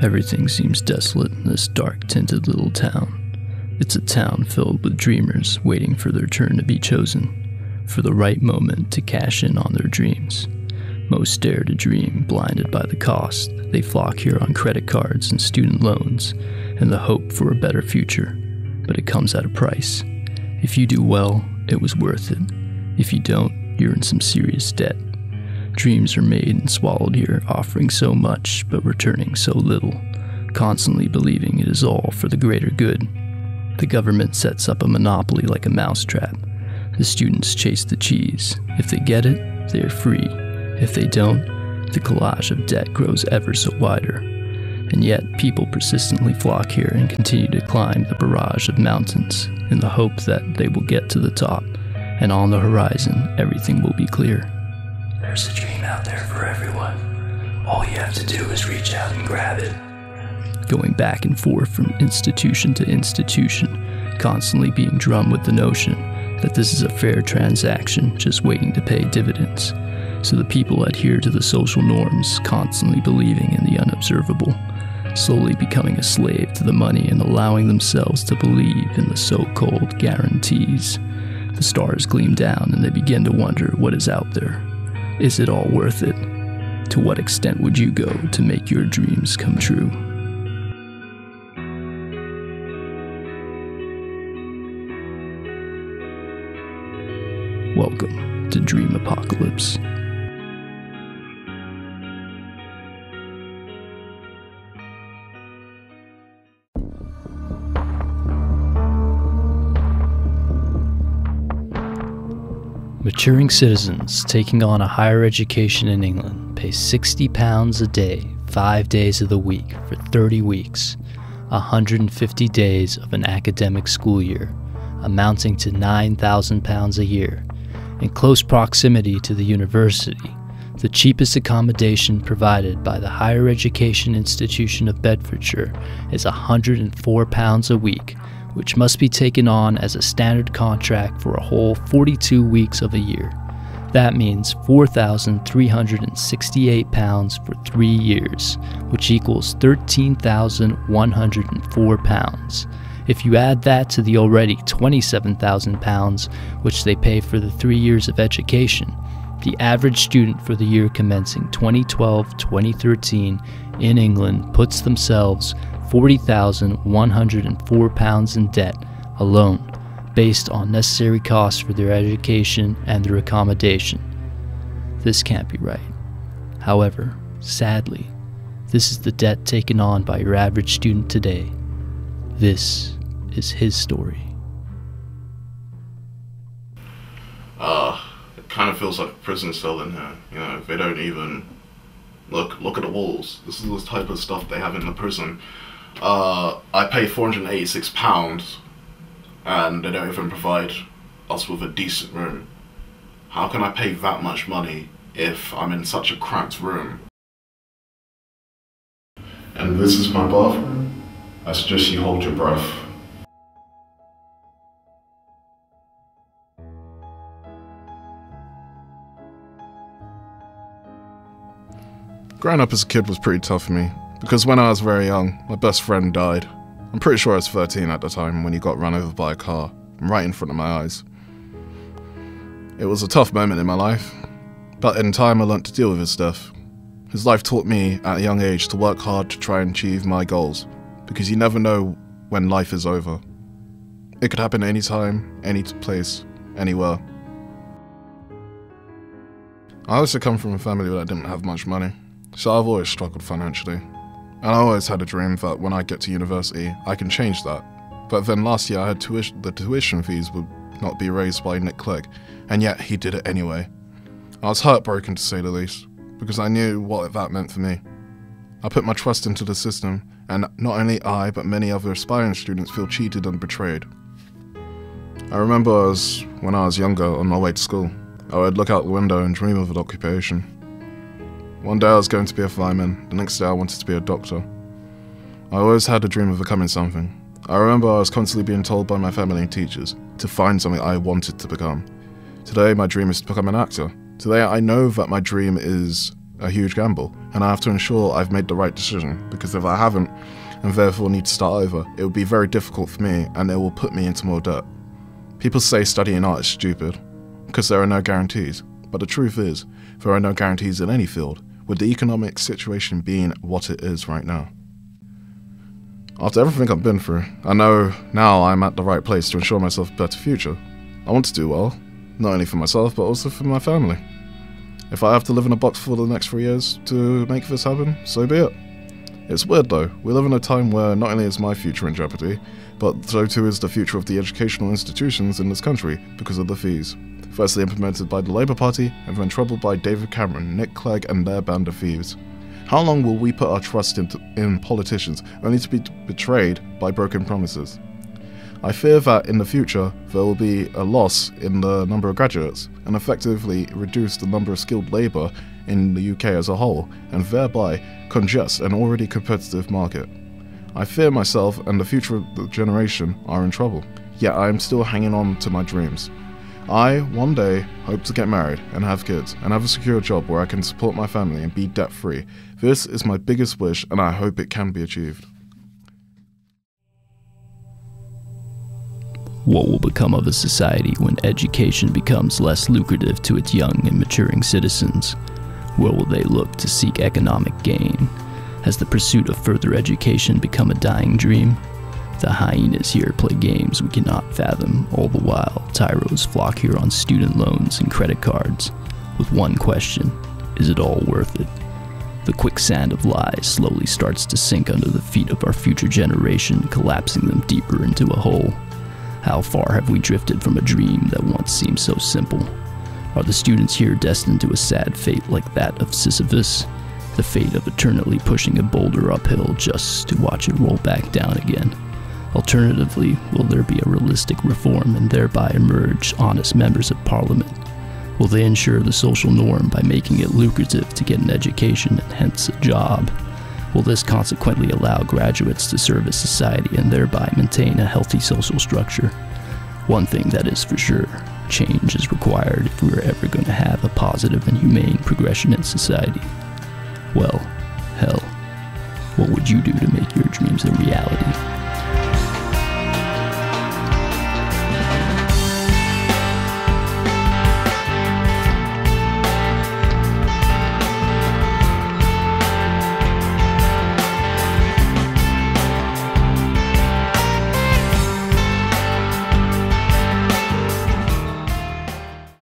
Everything seems desolate in this dark-tinted little town. It's a town filled with dreamers waiting for their turn to be chosen, for the right moment to cash in on their dreams. Most dare to dream, blinded by the cost. They flock here on credit cards and student loans, and the hope for a better future. But it comes at a price. If you do well, it was worth it. If you don't, you're in some serious debt. Dreams are made and swallowed here, offering so much, but returning so little, constantly believing it is all for the greater good. The government sets up a monopoly like a mousetrap. The students chase the cheese. If they get it, they are free. If they don't, the collage of debt grows ever so wider. And yet, people persistently flock here and continue to climb the barrage of mountains in the hope that they will get to the top, and on the horizon, everything will be clear. There's a dream out there for everyone. All you have to do is reach out and grab it. Going back and forth from institution to institution, constantly being drummed with the notion that this is a fair transaction just waiting to pay dividends. So the people adhere to the social norms, constantly believing in the unobservable, slowly becoming a slave to the money and allowing themselves to believe in the so-called guarantees. The stars gleam down and they begin to wonder what is out there. Is it all worth it? To what extent would you go to make your dreams come true? Welcome to Dream Apocalypse. Maturing citizens taking on a higher education in England pay £60 a day, 5 days of the week for 30 weeks, 150 days of an academic school year, amounting to £9,000 a year. In close proximity to the university, the cheapest accommodation provided by the Higher Education Institution of Bedfordshire is £104 a week, which must be taken on as a standard contract for a whole 42 weeks of a year. That means £4,368 for 3 years, which equals £13,104. If you add that to the already £27,000 which they pay for the 3 years of education, the average student for the year commencing 2012-2013 in England puts themselves £40,104 in debt alone, based on necessary costs for their education and their accommodation. This can't be right. However, sadly, this is the debt taken on by your average student today. This is his story. It kind of feels like a prison cell in here. You know, they don't even look at the walls. This is the type of stuff they have in the prison. I pay £486 and they don't even provide us with a decent room. How can I pay that much money if I'm in such a cramped room? And this is my bathroom. I suggest you hold your breath. Growing up as a kid was pretty tough for me, because when I was very young, my best friend died. I'm pretty sure I was 13 at the time when he got run over by a car, right in front of my eyes. It was a tough moment in my life, but in time I learnt to deal with his death. His life taught me at a young age to work hard to try and achieve my goals, because you never know when life is over. It could happen anytime, any place, anywhere. I also come from a family that didn't have much money, so I've always struggled financially. And I always had a dream that when I get to university, I can change that. But then last year I had the tuition fees would not be raised by Nick Clegg, and yet he did it anyway. I was heartbroken to say the least, because I knew what that meant for me. I put my trust into the system, and not only I, but many other aspiring students feel cheated and betrayed. I remember when I was younger, on my way to school, I would look out the window and dream of an occupation. One day I was going to be a fireman, the next day I wanted to be a doctor. I always had a dream of becoming something. I remember I was constantly being told by my family and teachers to find something I wanted to become. Today my dream is to become an actor. Today I know that my dream is a huge gamble, and I have to ensure I've made the right decision, because if I haven't, and therefore need to start over, it will be very difficult for me, and it will put me into more debt. People say studying art is stupid, because there are no guarantees, but the truth is, there are no guarantees in any field, with the economic situation being what it is right now. After everything I've been through, I know now I'm at the right place to ensure myself a better future. I want to do well, not only for myself, but also for my family. If I have to live in a box for the next 3 years to make this happen, so be it. It's weird though, we live in a time where not only is my future in jeopardy, but so too is the future of the educational institutions in this country because of the fees. Firstly implemented by the Labour Party, and then troubled by David Cameron, Nick Clegg and their band of thieves. How long will we put our trust in politicians only to be betrayed by broken promises? I fear that in the future there will be a loss in the number of graduates, and effectively reduce the number of skilled labour in the UK as a whole, and thereby congest an already competitive market. I fear myself and the future of the generation are in trouble, yet I am still hanging on to my dreams. I, one day, hope to get married and have kids and have a secure job where I can support my family and be debt-free. This is my biggest wish, and I hope it can be achieved. What will become of a society when education becomes less lucrative to its young and maturing citizens? Where will they look to seek economic gain? Has the pursuit of further education become a dying dream? The hyenas here play games we cannot fathom, all the while tyros flock here on student loans and credit cards, with one question: is it all worth it? The quicksand of lies slowly starts to sink under the feet of our future generation, collapsing them deeper into a hole. How far have we drifted from a dream that once seemed so simple? Are the students here destined to a sad fate like that of Sisyphus? The fate of eternally pushing a boulder uphill just to watch it roll back down again? Alternatively, will there be a realistic reform and thereby emerge honest members of parliament? Will they ensure the social norm by making it lucrative to get an education and hence a job? Will this consequently allow graduates to service society and thereby maintain a healthy social structure? One thing that is for sure, change is required if we are ever going to have a positive and humane progression in society. Well, hell, what would you do to make your dreams a reality?